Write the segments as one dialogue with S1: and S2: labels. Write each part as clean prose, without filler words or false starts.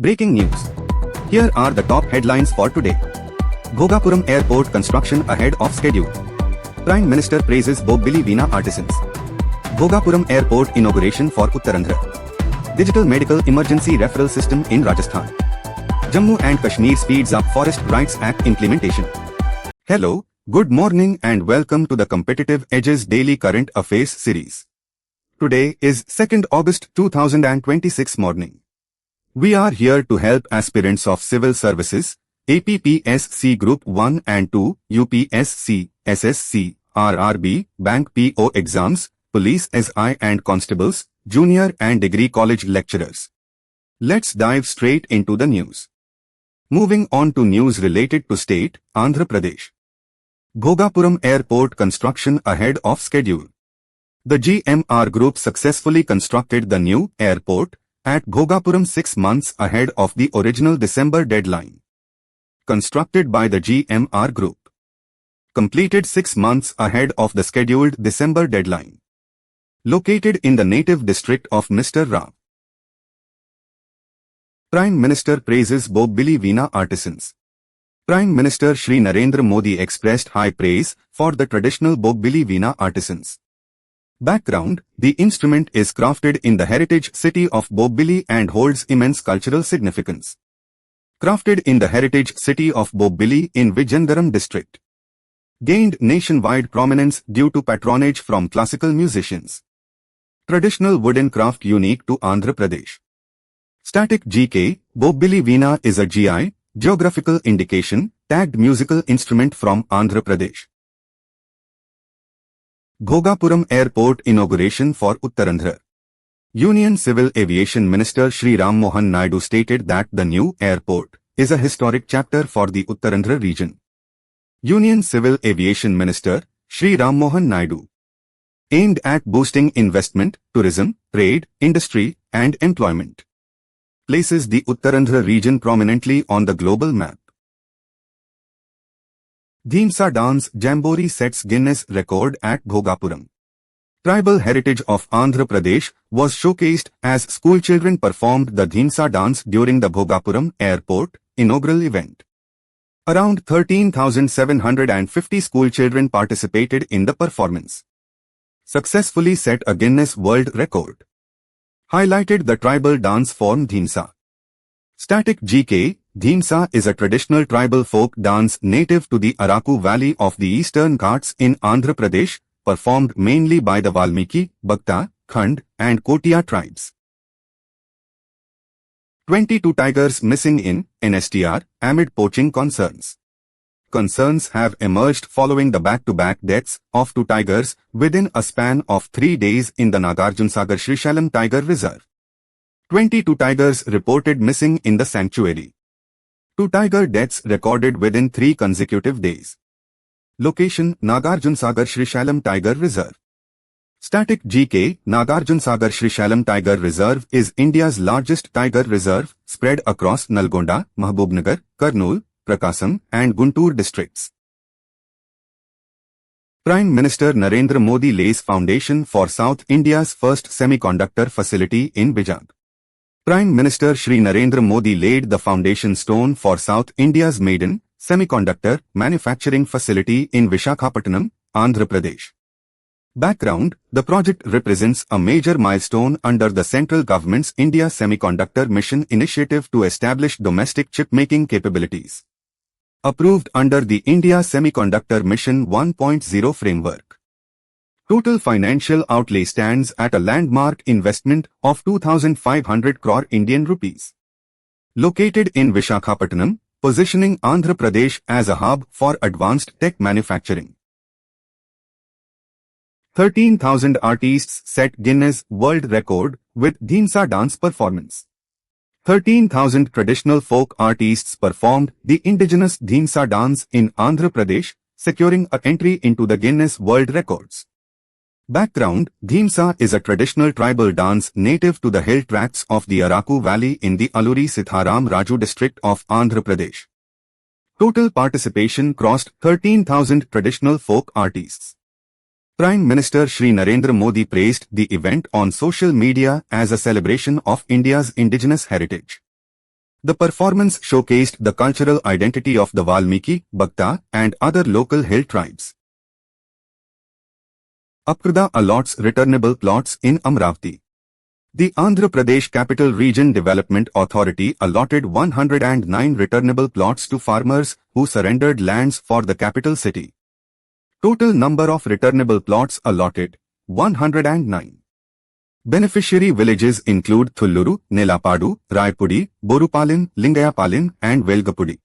S1: Breaking news. Here are the top headlines for today. Bhogapuram Airport construction ahead of schedule. Prime Minister praises Bobbili Veena Artisans. Bhogapuram Airport inauguration for Uttarakhand. Digital medical emergency referral system in Rajasthan. Jammu and Kashmir speeds up Forest Rights Act implementation. Hello, good morning and welcome to the Competitive Edges Daily Current Affairs series. Today is 2nd August 2026 morning. We are here to help aspirants of civil services, APPSC Group 1 and 2, UPSC, SSC, RRB, Bank PO exams, Police SI and Constables, Junior and Degree College lecturers. Let's dive straight into the news. Moving on to news related to state, Andhra Pradesh. Bhogapuram Airport construction ahead of schedule. The GMR Group successfully constructed the new airport at Bhogapuram 6 months ahead of the original December deadline. Constructed by the GMR Group. Completed 6 months ahead of the scheduled December deadline. Located in the native district of Mr. Rao. Prime Minister praises Bobbili Veena Artisans. Prime Minister Sri Narendra Modi expressed high praise for the traditional Bobbili Veena artisans. Background: the instrument is crafted in the heritage city of Bobbili and holds immense cultural significance. Crafted in the heritage city of Bobbili in Vijayanagaram district. Gained nationwide prominence due to patronage from classical musicians. Traditional wooden craft unique to Andhra Pradesh. Static GK, Bobbili Veena is a GI, geographical indication, tagged musical instrument from Andhra Pradesh. Bhogapuram Airport inauguration for Uttarakhand. Union Civil Aviation Minister Sri Ram Naidu stated that the new airport is a historic chapter for the Uttarakhand region. Union Civil Aviation Minister Sri Ram Naidu, aimed at boosting investment, tourism, trade, industry, and employment, places the Uttarakhand region prominently on the global map. Dhimsa Dance Jamboree sets Guinness record at Bhogapuram. Tribal heritage of Andhra Pradesh was showcased as schoolchildren performed the Dhimsa dance during the Bhogapuram Airport inaugural event. Around 13,750 schoolchildren participated in the performance. Successfully set a Guinness World Record. Highlighted the tribal dance form Dhimsa. Static GK, Dhimsa is a traditional tribal folk dance native to the Araku Valley of the Eastern Ghats in Andhra Pradesh, performed mainly by the Valmiki, Bhakta, Khand, and Kotiya tribes. 22 tigers missing in NSTR amid poaching concerns. Concerns have emerged following the back-to-back deaths of 2 tigers within a span of 3 days in the Nagarjunsagar Srishalam Tiger Reserve. 22 tigers reported missing in the sanctuary. 2 tiger deaths recorded within 3 consecutive days. Location: Nagarjunsagar Srishalam Tiger Reserve. Static GK, Nagarjunsagar Srishalam Tiger Reserve is India's largest tiger reserve, spread across Nalgonda, Mahbubnagar, Kurnool, Prakasam, and Guntur districts. Prime Minister Narendra Modi lays foundation for South India's first semiconductor facility in Vizag. Prime Minister Sri Narendra Modi laid the foundation stone for South India's maiden semiconductor manufacturing facility in Visakhapatnam, Andhra Pradesh. Background: the project represents a major milestone under the central government's India Semiconductor Mission initiative to establish domestic chip-making capabilities. Approved under the India Semiconductor Mission 1.0 framework. Total financial outlay stands at a landmark investment of 2,500 crore Indian rupees. Located in Visakhapatnam, positioning Andhra Pradesh as a hub for advanced tech manufacturing. 13,000 artists set Guinness World Record with Dhimsa dance performance. 13,000 traditional folk artists performed the indigenous Dhimsa dance in Andhra Pradesh, securing an entry into the Guinness World Records. Background: Dhimsa is a traditional tribal dance native to the hill tracts of the Araku Valley in the Alluri Sitharam Raju district of Andhra Pradesh. Total participation crossed 13,000 traditional folk artists. Prime Minister Sri Narendra Modi praised the event on social media as a celebration of India's indigenous heritage. The performance showcased the cultural identity of the Valmiki, Bhakta, and other local hill tribes. APPSC allots returnable plots in Amravati. The Andhra Pradesh Capital Region Development Authority allotted 109 returnable plots to farmers who surrendered lands for the capital city. Total number of returnable plots allotted, 109. Beneficiary villages include Thulluru, Nelapadu, Raipudi, Borupalin, Lingayapalin and Velgapudi.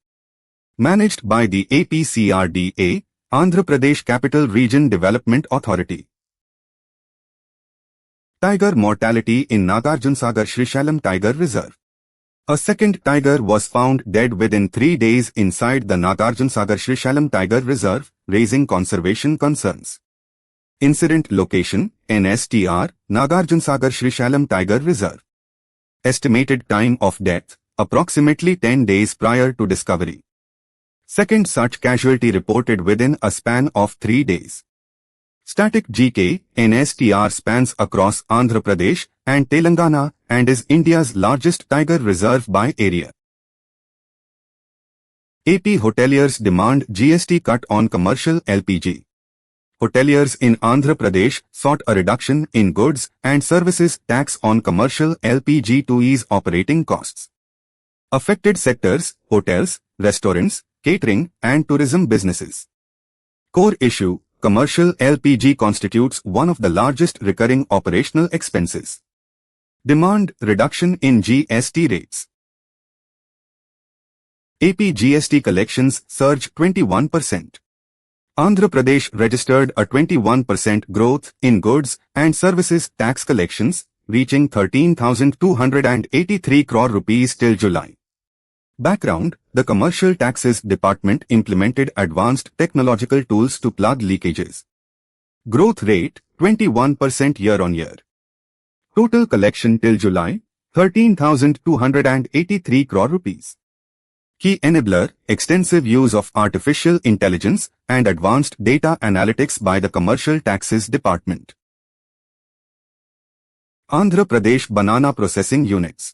S1: Managed by the APCRDA, Andhra Pradesh Capital Region Development Authority. Tiger mortality in Nagarjunasagar Srisailam Tiger Reserve. A second tiger was found dead within 3 days inside the Nagarjunasagar Srisailam Tiger Reserve, raising conservation concerns. Incident location, NSTR, Nagarjunasagar Srisailam Tiger Reserve. Estimated time of death, approximately 10 days prior to discovery. Second such casualty reported within a span of 3 days. Static GK, NSTR spans across Andhra Pradesh and Telangana and is India's largest tiger reserve by area. AP hoteliers demand GST cut on commercial LPG. Hoteliers in Andhra Pradesh sought a reduction in goods and services tax on commercial LPG to ease operating costs. Affected sectors, hotels, restaurants, catering and tourism businesses. Core issue, commercial LPG constitutes one of the largest recurring operational expenses. Demand reduction in GST rates. AP GST collections surge 21%. Andhra Pradesh registered a 21% growth in goods and services tax collections, reaching 13,283 crore rupees till July. Background: the Commercial Taxes Department implemented advanced technological tools to plug leakages. Growth rate: 21% year-on-year. Total collection till July: 13,283 crore rupees. Key enabler: extensive use of artificial intelligence and advanced data analytics by the Commercial Taxes Department. Andhra Pradesh Banana Processing Units.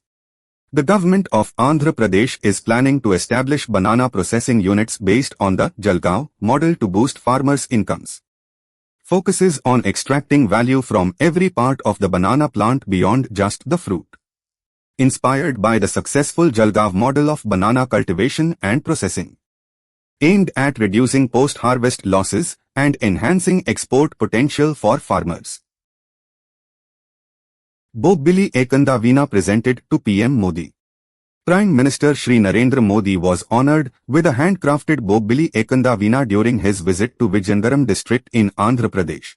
S1: The government of Andhra Pradesh is planning to establish banana processing units based on the Jalgaon model to boost farmers' incomes. Focuses on extracting value from every part of the banana plant beyond just the fruit. Inspired by the successful Jalgaon model of banana cultivation and processing. Aimed at reducing post-harvest losses and enhancing export potential for farmers. Bobbili Veena presented to PM Modi. Prime Minister Sri Narendra Modi was honoured with a handcrafted Bobbili Veena during his visit to Vijayanagaram district in Andhra Pradesh.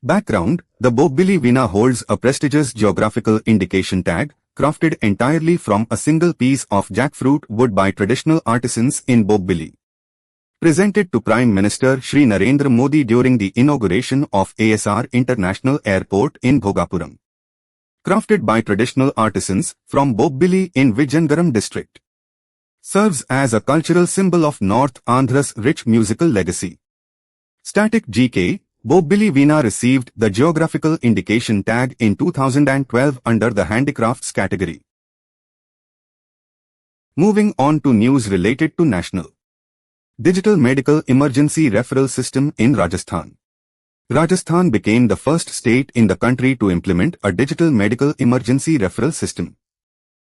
S1: Background: the Bobbili Veena holds a prestigious geographical indication tag, crafted entirely from a single piece of jackfruit wood by traditional artisans in Bobbili. Presented to Prime Minister Sri Narendra Modi during the inauguration of ASR International Airport in Bhogapuram. Crafted by traditional artisans from Bobbili in Vijayanagaram district. Serves as a cultural symbol of North Andhra's rich musical legacy. Static GK, Bobbili Veena received the geographical indication tag in 2012 under the handicrafts category. Moving on to news related to national. Digital Medical Emergency Referral System in Rajasthan. Rajasthan became the first state in the country to implement a digital medical emergency referral system.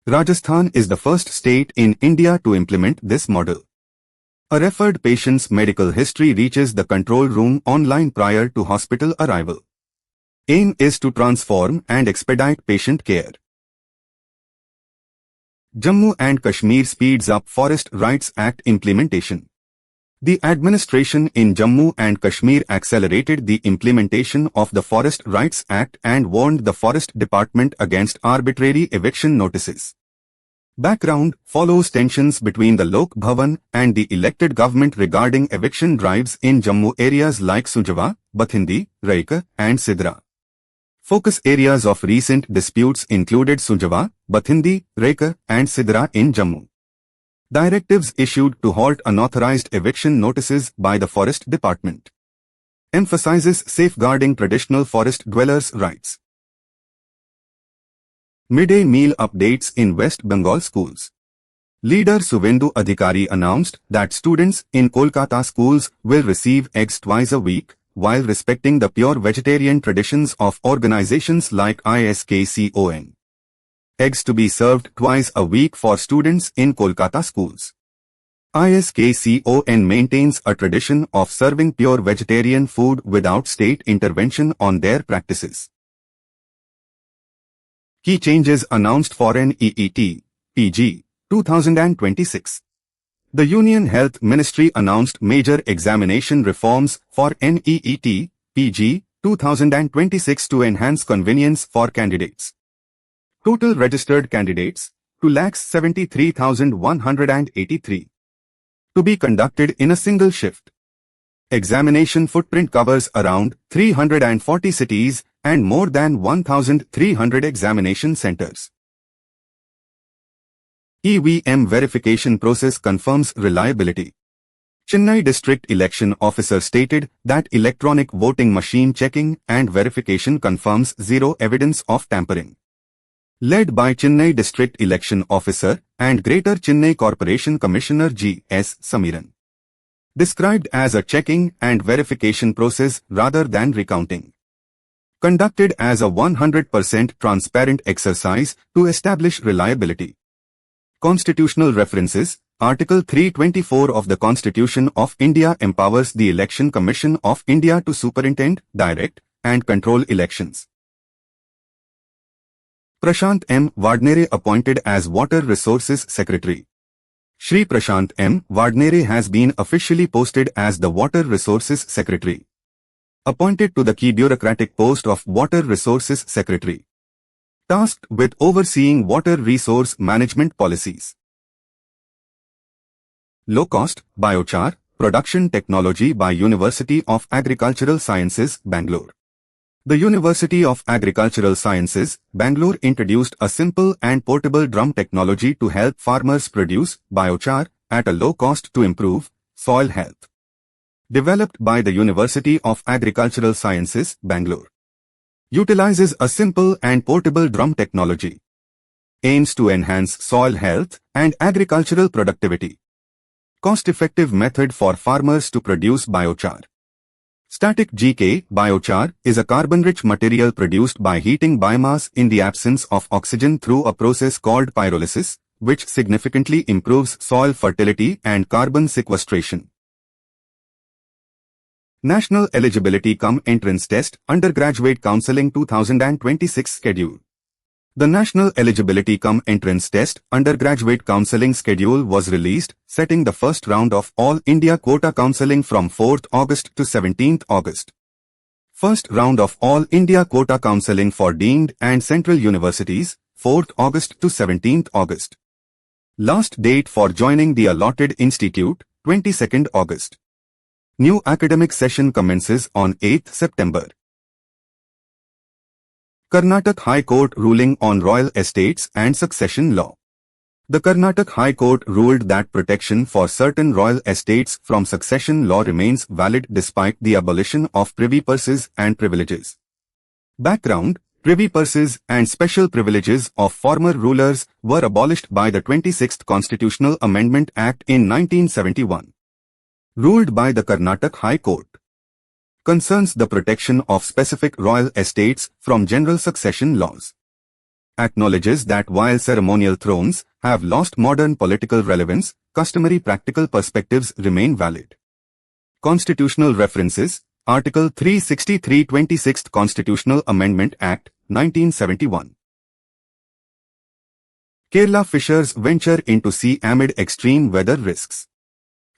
S1: Rajasthan is the first state in India to implement this model. A referred patient's medical history reaches the control room online prior to hospital arrival. Aim is to transform and expedite patient care. Jammu and Kashmir speeds up Forest Rights Act implementation. The administration in Jammu and Kashmir accelerated the implementation of the Forest Rights Act and warned the Forest Department against arbitrary eviction notices. Background: follows tensions between the Lok Bhavan and the elected government regarding eviction drives in Jammu areas like Sunjava, Bathindi, Raika, and Sidra. Focus areas of recent disputes included Sunjava, Bathindi, Raika, and Sidra in Jammu. Directives issued to halt unauthorized eviction notices by the Forest Department. Emphasizes safeguarding traditional forest dwellers' rights. Midday meal updates in West Bengal schools. Leader Suvendu Adhikari announced that students in Kolkata schools will receive eggs twice a week, while respecting the pure vegetarian traditions of organizations like ISKCON. Eggs to be served twice a week for students in Kolkata schools. ISKCON maintains a tradition of serving pure vegetarian food without state intervention on their practices. Key changes announced for NEET, PG, 2026. The Union Health Ministry announced major examination reforms for NEET, PG, 2026 to enhance convenience for candidates. Total registered candidates, 2,73,183. To be conducted in a single shift. Examination footprint covers around 340 cities and more than 1,300 examination centers. EVM verification process confirms reliability. Chennai District Election Officer stated that electronic voting machine checking and verification confirms zero evidence of tampering. Led by Chennai District Election Officer and Greater Chennai Corporation Commissioner G.S. Samiran. Described as a checking and verification process rather than recounting. Conducted as a 100% transparent exercise to establish reliability. Constitutional references. Article 324 of the Constitution of India empowers the Election Commission of India to superintend, direct, and control elections. Prashant M. Vadnere appointed as Water Resources Secretary. Shri Prashant M. Vadnere has been officially posted as the Water Resources Secretary. Appointed to the key bureaucratic post of Water Resources Secretary. Tasked with overseeing water resource management policies. Low-cost, biochar, production technology by University of Agricultural Sciences, Bangalore. The University of Agricultural Sciences, Bangalore introduced a simple and portable drum technology to help farmers produce biochar at a low cost to improve soil health. Developed by the University of Agricultural Sciences, Bangalore. Utilizes a simple and portable drum technology. Aims to enhance soil health and agricultural productivity. Cost-effective method for farmers to produce biochar. Static GK biochar is a carbon-rich material produced by heating biomass in the absence of oxygen through a process called pyrolysis, which significantly improves soil fertility and carbon sequestration. National Eligibility Cum Entrance Test Undergraduate Counselling 2026 Schedule. The National Eligibility Cum Entrance Test Undergraduate Counselling Schedule was released, setting the first round of All India Quota Counselling from 4th August to 17th August. First round of All India Quota Counselling for Deemed and Central Universities, 4th August to 17th August. Last date for joining the allotted institute, 22nd August. New academic session commences on 8th September. Karnataka High Court ruling on royal estates and succession law. The Karnataka High Court ruled that protection for certain royal estates from succession law remains valid despite the abolition of privy purses and privileges. Background: privy purses and special privileges of former rulers were abolished by the 26th Constitutional Amendment Act in 1971. Ruled by the Karnataka High Court. Concerns the protection of specific royal estates from general succession laws. Acknowledges that while ceremonial thrones have lost modern political relevance, customary practical perspectives remain valid. Constitutional references. Article 363 26th Constitutional Amendment Act, 1971. Kerala fishers venture into sea amid extreme weather risks.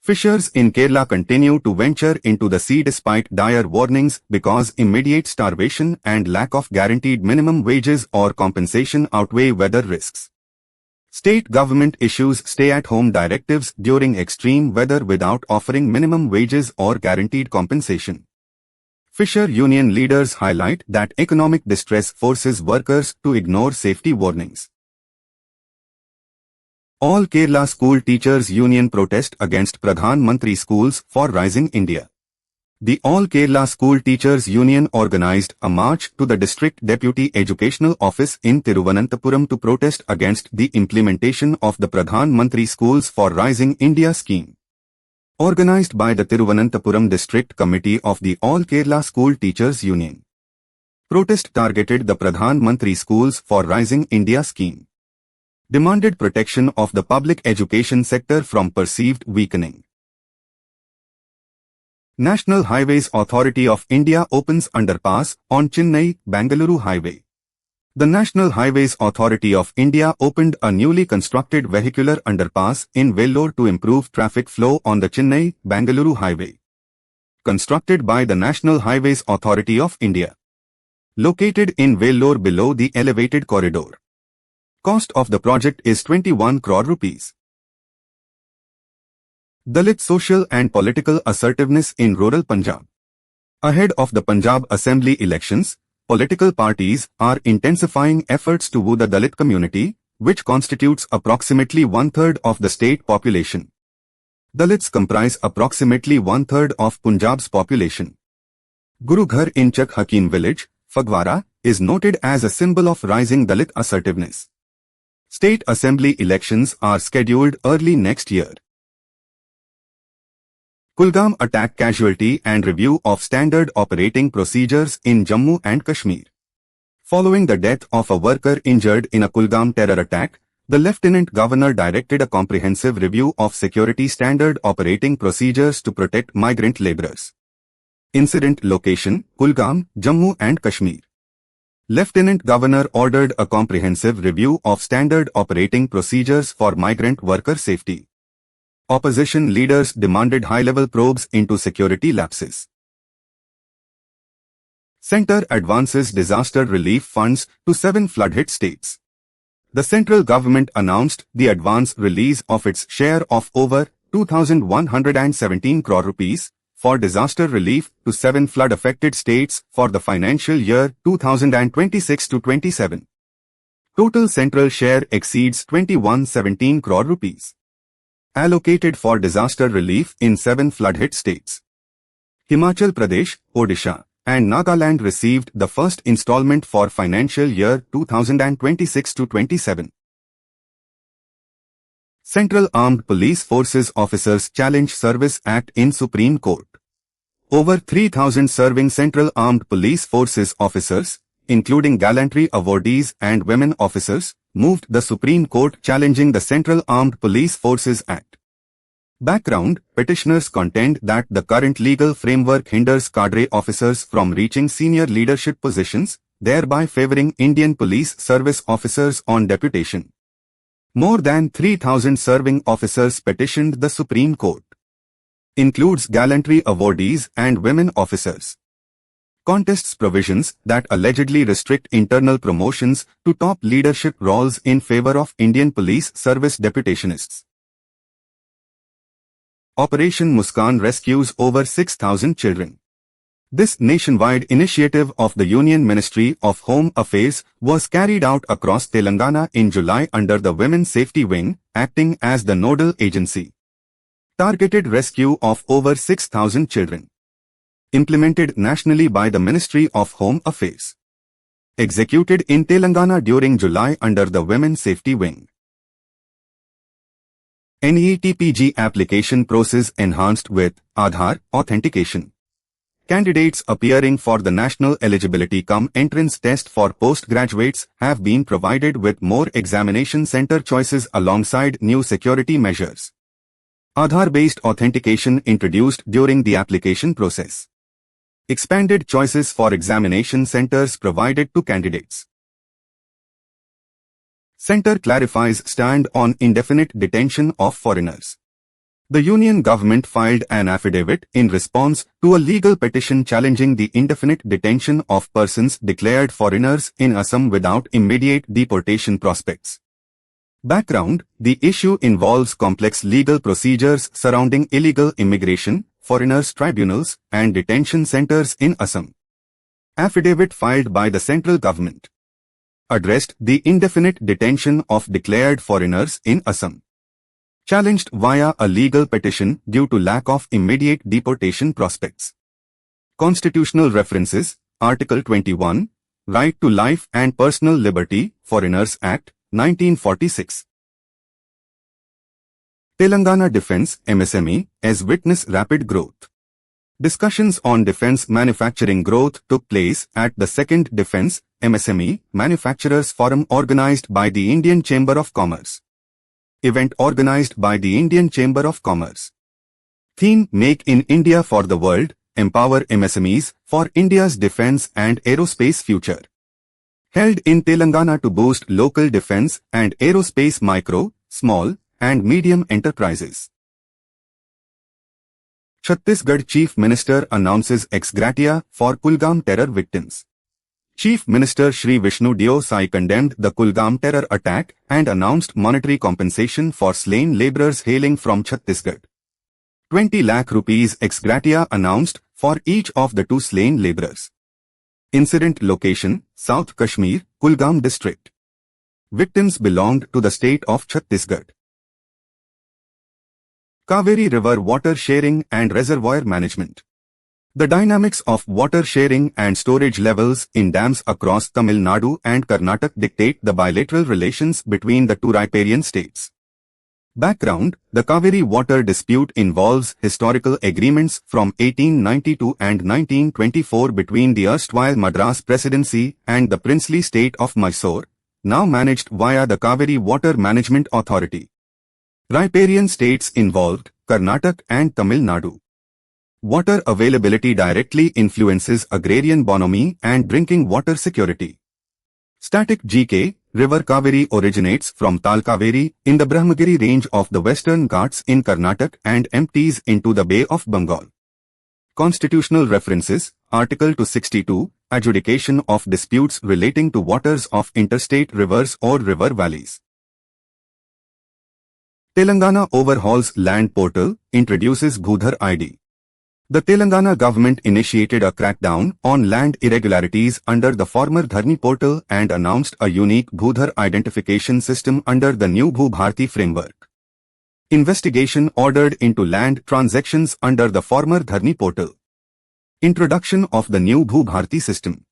S1: Fishers in Kerala continue to venture into the sea despite dire warnings because immediate starvation and lack of guaranteed minimum wages or compensation outweigh weather risks. State government issues stay-at-home directives during extreme weather without offering minimum wages or guaranteed compensation. Fisher union leaders highlight that economic distress forces workers to ignore safety warnings. All Kerala School Teachers Union protest against Pradhan Mantri schools for Rising India. The All Kerala School Teachers Union organized a march to the District Deputy Educational Office in Thiruvananthapuram to protest against the implementation of the Pradhan Mantri Schools for Rising India scheme. Organized by the Thiruvananthapuram District Committee of the All Kerala School Teachers Union. Protest targeted the Pradhan Mantri Schools for Rising India scheme. Demanded protection of the public education sector from perceived weakening. National Highways Authority of India opens underpass on Chennai-Bangalore Highway. The National Highways Authority of India opened a newly constructed vehicular underpass in Vellore to improve traffic flow on the Chennai-Bangalore Highway. Constructed by the National Highways Authority of India. Located in Vellore below the elevated corridor. Cost of the project is 21 crore rupees. Dalit social and political assertiveness in rural Punjab. Ahead of the Punjab Assembly elections, political parties are intensifying efforts to woo the Dalit community, which constitutes approximately one-third of the state population. Dalits comprise approximately one-third of Punjab's population. Guru Ghar in Chak Hakim village, Phagwara, is noted as a symbol of rising Dalit assertiveness. State Assembly elections are scheduled early next year. Kulgam attack casualty and review of standard operating procedures in Jammu and Kashmir. Following the death of a worker injured in a Kulgam terror attack, the Lieutenant Governor directed a comprehensive review of security standard operating procedures to protect migrant laborers. Incident location, Kulgam, Jammu and Kashmir. Lieutenant Governor ordered a comprehensive review of standard operating procedures for migrant worker safety. Opposition leaders demanded high-level probes into security lapses. Centre advances disaster relief funds to 7 flood-hit states. The central government announced the advance release of its share of over 2,117 crore rupees for disaster relief to 7 flood-affected states for the financial year 2026-27. Total central share exceeds 2117 crore rupees. Allocated for disaster relief in 7 flood-hit states. Himachal Pradesh, Odisha, and Nagaland received the first installment for financial year 2026-27. Central Armed Police Forces Officers Challenge Service Act in Supreme Court. Over 3,000 serving Central Armed Police Forces officers, including gallantry awardees and women officers, moved the Supreme Court challenging the Central Armed Police Forces Act. Background: petitioners contend that the current legal framework hinders cadre officers from reaching senior leadership positions, thereby favoring Indian police service officers on deputation. More than 3,000 serving officers petitioned the Supreme Court. Includes gallantry awardees and women officers. Contests provisions that allegedly restrict internal promotions to top leadership roles in favor of Indian Police Service deputationists. Operation Muskaan rescues over 6,000 children. This nationwide initiative of the Union Ministry of Home Affairs was carried out across Telangana in July under the Women's Safety Wing, acting as the nodal agency. Targeted rescue of over 6,000 children. Implemented nationally by the Ministry of Home Affairs. Executed in Telangana during July under the Women's Safety Wing. NETPG application process enhanced with Aadhaar authentication. Candidates appearing for the National Eligibility Cum Entrance Test for postgraduates have been provided with more examination center choices alongside new security measures. Aadhaar-based authentication introduced during the application process. Expanded choices for examination centers provided to candidates. Centre clarifies stand on indefinite detention of foreigners. The Union government filed an affidavit in response to a legal petition challenging the indefinite detention of persons declared foreigners in Assam without immediate deportation prospects. Background: the issue involves complex legal procedures surrounding illegal immigration, foreigners tribunals, and detention centers in Assam. Affidavit filed by the central government addressed the indefinite detention of declared foreigners in Assam. Challenged via a legal petition due to lack of immediate deportation prospects. Constitutional references, Article 21, Right to Life and Personal Liberty, Foreigners Act, 1946. Telangana Defence MSME as witness rapid growth. Discussions on defence manufacturing growth took place at the 2nd Defence MSME Manufacturers Forum organized by the Indian Chamber of Commerce. Event organized by the Indian Chamber of Commerce. Theme: Make in India for the World, Empower MSMEs for India's Defence and Aerospace Future. Held in Telangana to boost local defence and aerospace micro, small and medium enterprises. Chhattisgarh Chief Minister announces ex gratia for Kulgam terror victims. Chief Minister Shri Vishnu Deo Sai condemned the Kulgam terror attack and announced monetary compensation for slain labourers hailing from Chhattisgarh. 20 lakh rupees ex gratia announced for each of the 2 slain labourers. Incident location: South Kashmir, Kulgam district. Victims belonged to the state of Chhattisgarh. Kaveri River water sharing and reservoir management. The dynamics of water sharing and storage levels in dams across Tamil Nadu and Karnataka dictate the bilateral relations between the 2 riparian states. Background: the Kaveri water dispute involves historical agreements from 1892 and 1924 between the erstwhile Madras Presidency and the princely state of Mysore, now managed via the Kaveri Water Management Authority. Riparian states involved: Karnataka and Tamil Nadu. Water availability directly influences agrarian bonhomie and drinking water security. Static GK: River Kaveri originates from Tal Kaveri in the Brahmagiri range of the Western Ghats in Karnataka and empties into the Bay of Bengal. Constitutional references, Article 262, Adjudication of disputes relating to waters of interstate rivers or river valleys. Telangana overhauls land portal, introduces Bhoodhar ID. The Telangana government initiated a crackdown on land irregularities under the former Dharni portal and announced a unique Bhoodhar identification system under the new Bhu Bharti framework. Investigation ordered into land transactions under the former Dharni portal. Introduction of the new Bhu Bharti system.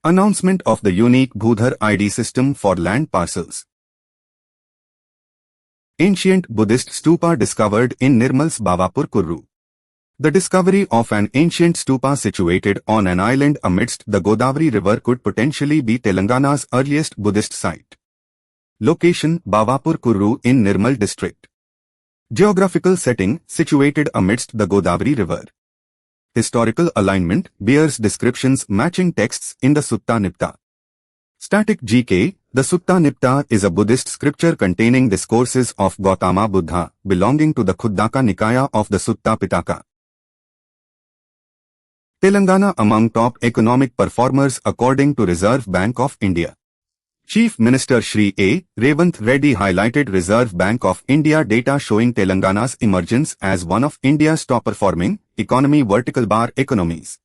S1: Announcement of the unique Bhoodhar ID system for land parcels. Ancient Buddhist stupa discovered in Nirmal's Bhavapur Kurru. The discovery of an ancient stupa situated on an island amidst the Godavari River could potentially be Telangana's earliest Buddhist site. Location: Bhavapur Kurru in Nirmal district. Geographical setting: situated amidst the Godavari River. Historical alignment: bears descriptions matching texts in the Sutta Nipta. Static GK: the Sutta Nipta is a Buddhist scripture containing discourses of Gautama Buddha, belonging to the Khuddaka Nikaya of the Sutta Pitaka. Telangana among top economic performers according to Reserve Bank of India. Chief Minister Shri A. Revanth Reddy highlighted Reserve Bank of India data showing Telangana's emergence as one of India's top-performing economy vertical bar economies.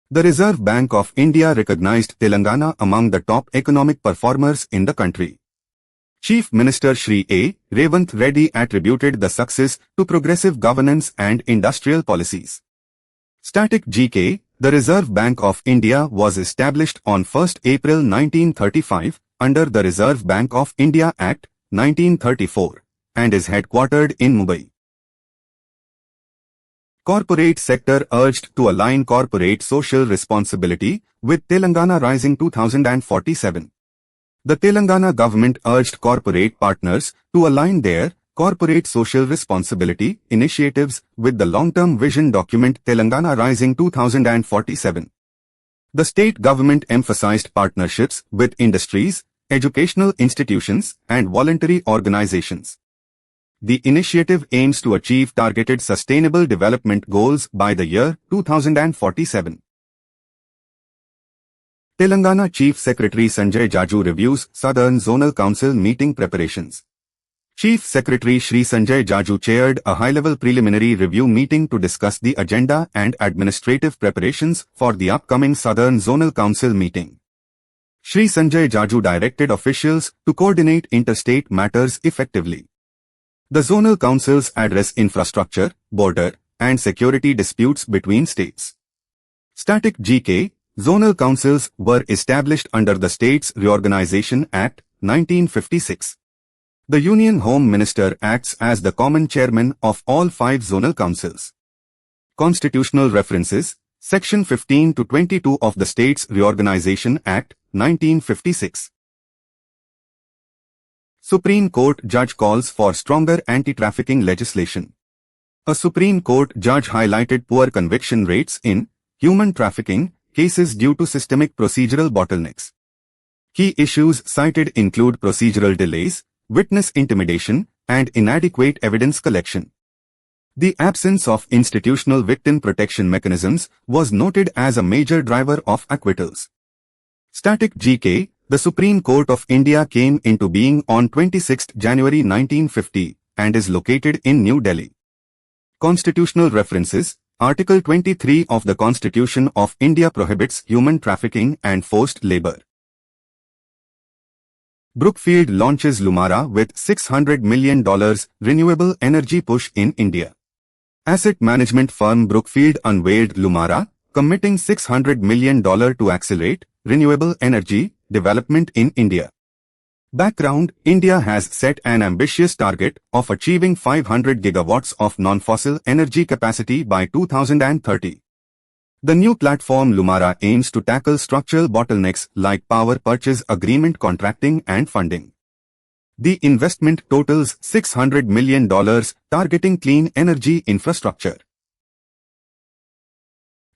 S1: The Reserve Bank of India recognized Telangana among the top economic performers in the country. Chief Minister Shri A. Revanth Reddy attributed the success to progressive governance and industrial policies. Static GK: the Reserve Bank of India was established on 1st April 1935 under the Reserve Bank of India Act, 1934, and is headquartered in Mumbai. Corporate sector urged to align corporate social responsibility with Telangana Rising 2047. The Telangana government urged corporate partners to align their corporate social responsibility initiatives with the long-term vision document Telangana Rising 2047. The state government emphasized partnerships with industries, educational institutions, and voluntary organizations. The initiative aims to achieve targeted sustainable development goals by the year 2047. Telangana Chief Secretary Sanjay Jaju reviews Southern Zonal Council meeting preparations. Chief Secretary Shri Sanjay Jaju chaired a high-level preliminary review meeting to discuss the agenda and administrative preparations for the upcoming Southern Zonal Council meeting. Shri Sanjay Jaju directed officials to coordinate interstate matters effectively. The zonal councils address infrastructure, border, and security disputes between states. Static GK, zonal councils were established under the States Reorganization Act, 1956. The Union Home Minister acts as the common chairman of all 5 zonal councils. Constitutional references, Section 15 to 22 of the States Reorganization Act, 1956. Supreme Court judge calls for stronger anti-trafficking legislation. A Supreme Court judge highlighted poor conviction rates in human trafficking cases due to systemic procedural bottlenecks. Key issues cited include procedural delays, witness intimidation, and inadequate evidence collection. The absence of institutional victim protection mechanisms was noted as a major driver of acquittals. Static GK, the Supreme Court of India came into being on 26 January 1950 and is located in New Delhi. Constitutional references, Article 23 of the Constitution of India prohibits human trafficking and forced labor. Brookfield launches Lumara with $600 million renewable energy push in India. Asset management firm Brookfield unveiled Lumara, committing $600 million to accelerate renewable energy development in India. Background: India has set an ambitious target of achieving 500 gigawatts of non-fossil energy capacity by 2030. The new platform Lumara aims to tackle structural bottlenecks like power purchase agreement contracting and funding. The investment totals $600 million, targeting clean energy infrastructure.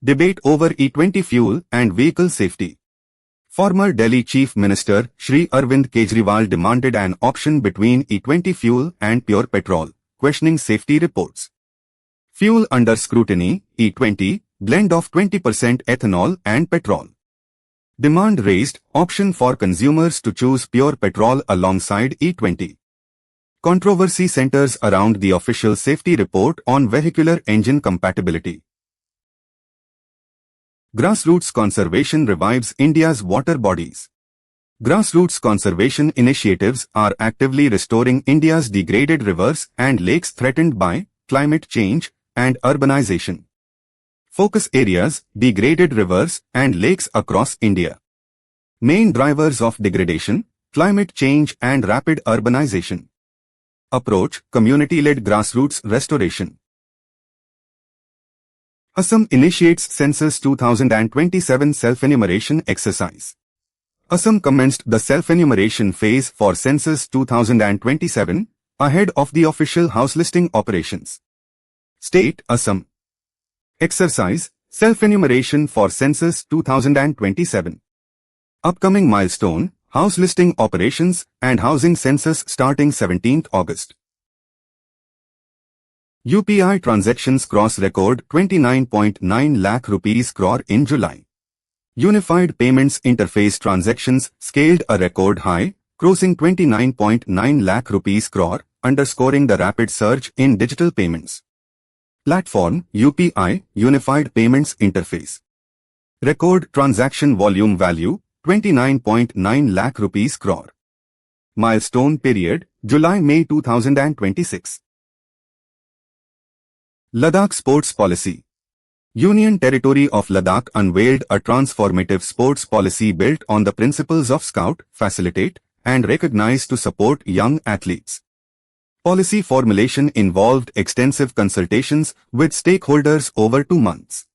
S1: Debate over E20 fuel and vehicle safety. Former Delhi Chief Minister Sri Arvind Kejriwal demanded an option between E20 fuel and pure petrol, questioning safety reports. Fuel under scrutiny, E20, blend of 20% ethanol and petrol. Demand raised, option for consumers to choose pure petrol alongside E20. Controversy centers around the official safety report on vehicular engine compatibility. Grassroots conservation revives India's water bodies. Grassroots conservation initiatives are actively restoring India's degraded rivers and lakes threatened by climate change and urbanization. Focus areas: degraded rivers and lakes across India. Main drivers of degradation: climate change and rapid urbanization. Approach: community-led grassroots restoration. Assam initiates Census 2027 self-enumeration exercise. Assam commenced the self-enumeration phase for Census 2027, ahead of the official house listing operations. State: Assam. Exercise: self-enumeration for Census 2027. Upcoming milestone: house listing operations and housing census starting 17th August. UPI transactions cross record 29.9 lakh rupees crore in July. Unified Payments Interface transactions scaled a record high, crossing 29.9 lakh rupees crore, underscoring the rapid surge in digital payments. Platform: UPI, Unified Payments Interface. Record transaction volume value, 29.9 lakh rupees crore. Milestone period, July-May 2026. Ladakh Sports Policy. Union Territory of Ladakh unveiled a transformative sports policy built on the principles of Scout, Facilitate, and Recognize to support young athletes. Policy formulation involved extensive consultations with stakeholders over 2 months.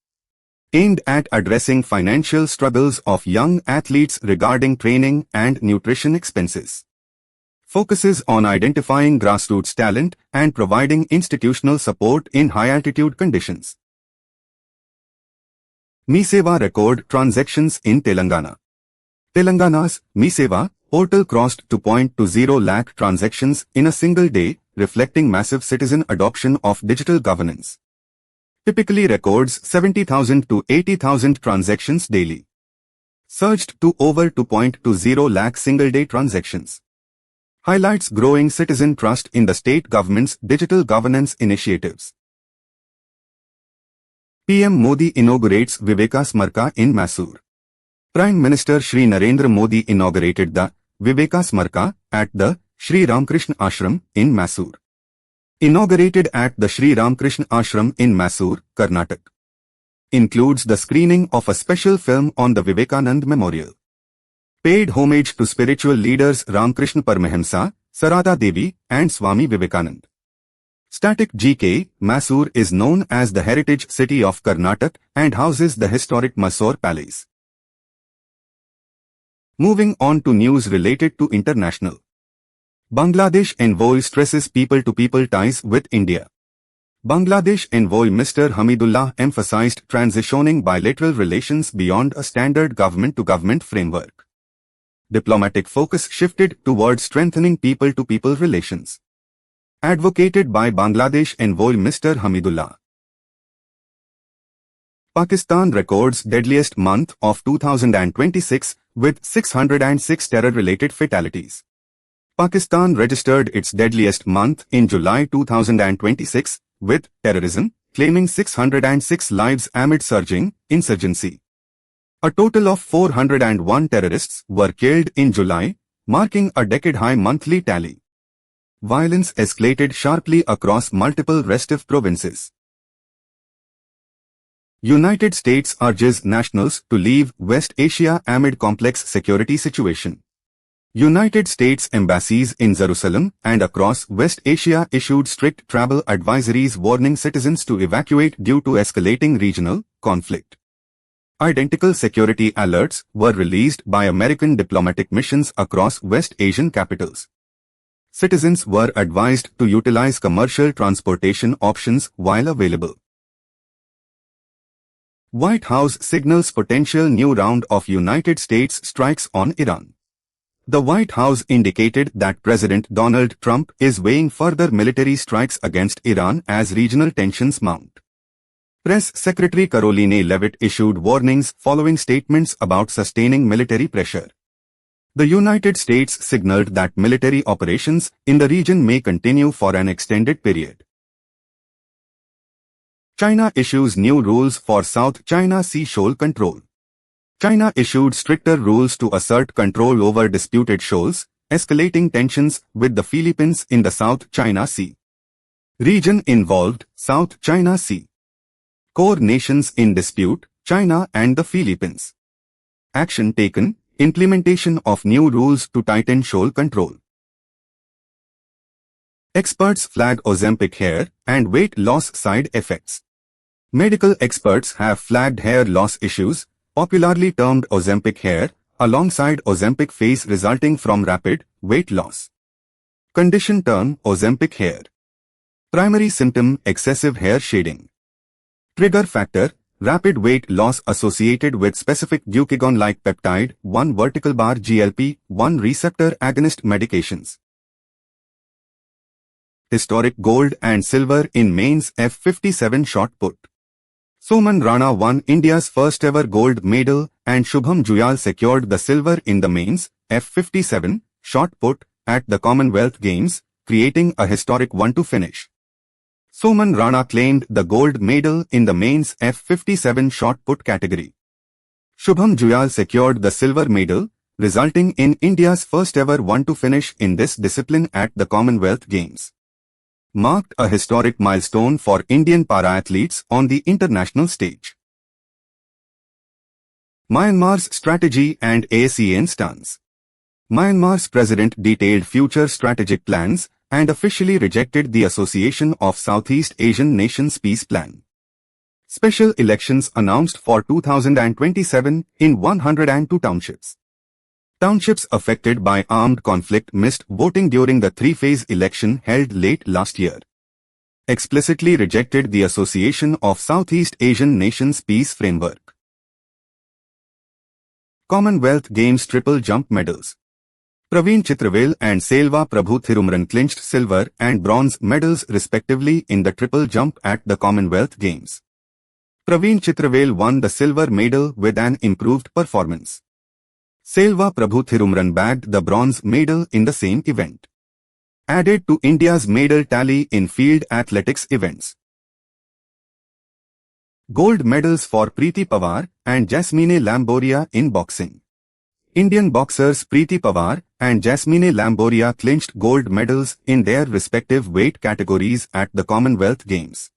S1: Aimed at addressing financial struggles of young athletes regarding training and nutrition expenses. Focuses on identifying grassroots talent and providing institutional support in high-altitude conditions. MeSeva record transactions in Telangana. Telangana's MeSeva portal crossed 2.20 lakh transactions in a single day, reflecting massive citizen adoption of digital governance. Typically records 70,000 to 80,000 transactions daily. Surged to over 2.20 lakh single-day transactions. Highlights growing citizen trust in the state government's digital governance initiatives. PM Modi inaugurates Viveka Smarka in Mysore. Prime Minister Sri Narendra Modi inaugurated the Viveka Smarka at the Sri Ramakrishna Ashram in Mysore. Inaugurated at the Sri Ramakrishna Ashram in Mysore, Karnataka. includes the screening of a special film on the Vivekanand Memorial. Paid homage to spiritual leaders Ramkrishna Paramahamsa, Sarada Devi, and Swami Vivekanand. Static GK, Mysore is known as the heritage city of Karnataka and houses the historic Mysore Palace. Moving on to news related to international. Bangladesh envoy stresses people-to-people ties with India. Bangladesh envoy Mr. Hamidullah emphasized transitioning bilateral relations beyond a standard government-to-government framework. Diplomatic focus shifted towards strengthening people-to-people relations. Advocated by Bangladesh envoy Mr. Hamidullah. Pakistan records deadliest month of 2026 with 606 terror-related fatalities. Pakistan registered its deadliest month in July 2026 with terrorism, claiming 606 lives amid surging insurgency. A total of 401 terrorists were killed in July, marking a decade-high monthly tally. Violence escalated sharply across multiple restive provinces. United States urges nationals to leave West Asia amid complex security situation. United States embassies in Jerusalem and across West Asia issued strict travel advisories warning citizens to evacuate due to escalating regional conflict. Identical security alerts were released by American diplomatic missions across West Asian capitals. Citizens were advised to utilize commercial transportation options while available. White House signals potential new round of United States strikes on Iran. The White House indicated that President Donald Trump is weighing further military strikes against Iran as regional tensions mount. Press Secretary Caroline Leavitt issued warnings following statements about sustaining military pressure. The United States signaled that military operations in the region may continue for an extended period. China issues new rules for South China Sea shoal control. China issued stricter rules to assert control over disputed shoals, escalating tensions with the Philippines in the South China Sea. Region involved, South China Sea. Core nations in dispute, China and the Philippines. Action taken, implementation of new rules to tighten shoal control. Experts flag Ozempic hair and weight loss side effects. Medical experts have flagged hair loss issues, popularly termed Ozempic hair, alongside Ozempic face resulting from rapid weight loss. Condition term Ozempic hair. Primary symptom excessive hair shedding. Trigger factor rapid weight loss associated with specific glucagon-like peptide 1 vertical bar GLP-1 receptor agonist medications. Historic gold and silver in mains F57 shot put. Soman Rana won India's first ever gold medal and Shubham Juyal secured the silver in the mains F57 shot put at the Commonwealth Games, creating a historic 1-2 finish. Soman Rana claimed the gold medal in the mains F57 shot put category. Shubham Juyal secured the silver medal, resulting in India's first ever 1-2 finish in this discipline at the Commonwealth Games. Marked a historic milestone for Indian para-athletes on the international stage. Myanmar's strategy and ASEAN stance. Myanmar's president detailed future strategic plans and officially rejected the Association of Southeast Asian Nations peace plan. Special elections announced for 2027 in 102 townships. Townships affected by armed conflict missed voting during the three-phase election held late last year. Explicitly rejected the Association of Southeast Asian Nations peace framework. Commonwealth Games triple jump medals. Praveen Chitravel and Selva Prabhu Thirumran clinched silver and bronze medals respectively in the triple jump at the Commonwealth Games. Praveen Chitravel won the silver medal with an improved performance. Selva Prabhu Thirumran bagged the bronze medal in the same event. Added to India's medal tally in field athletics events. Gold medals for Preeti Pawar and Jasmine Lamboria in boxing. Indian boxers Preeti Pawar and Jasmine Lamboria clinched gold medals in their respective weight categories at the Commonwealth Games.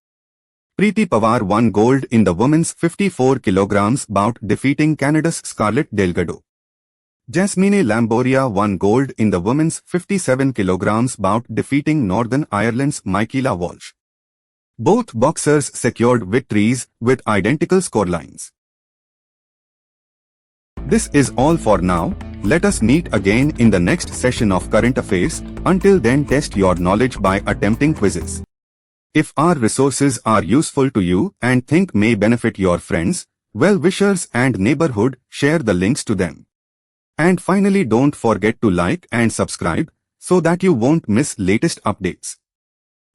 S1: Preeti Pawar won gold in the women's 54 kg bout defeating Canada's Scarlett Delgado. Jasmine Lamboria won gold in the women's 57 kg bout defeating Northern Ireland's Michaela Walsh. Both boxers secured victories with identical scorelines. This is all for now. Let us meet again in the next session of Current Affairs. Until then, test your knowledge by attempting quizzes. If our resources are useful to you and think may benefit your friends, well-wishers and neighborhood, share the links to them. And finally, don't forget to like and subscribe so that you won't miss latest updates.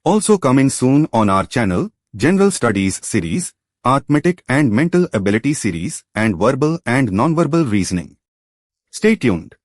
S1: Also coming soon on our channel, General Studies series, Arithmetic and Mental Ability series, and Verbal and Non-Verbal Reasoning. Stay tuned.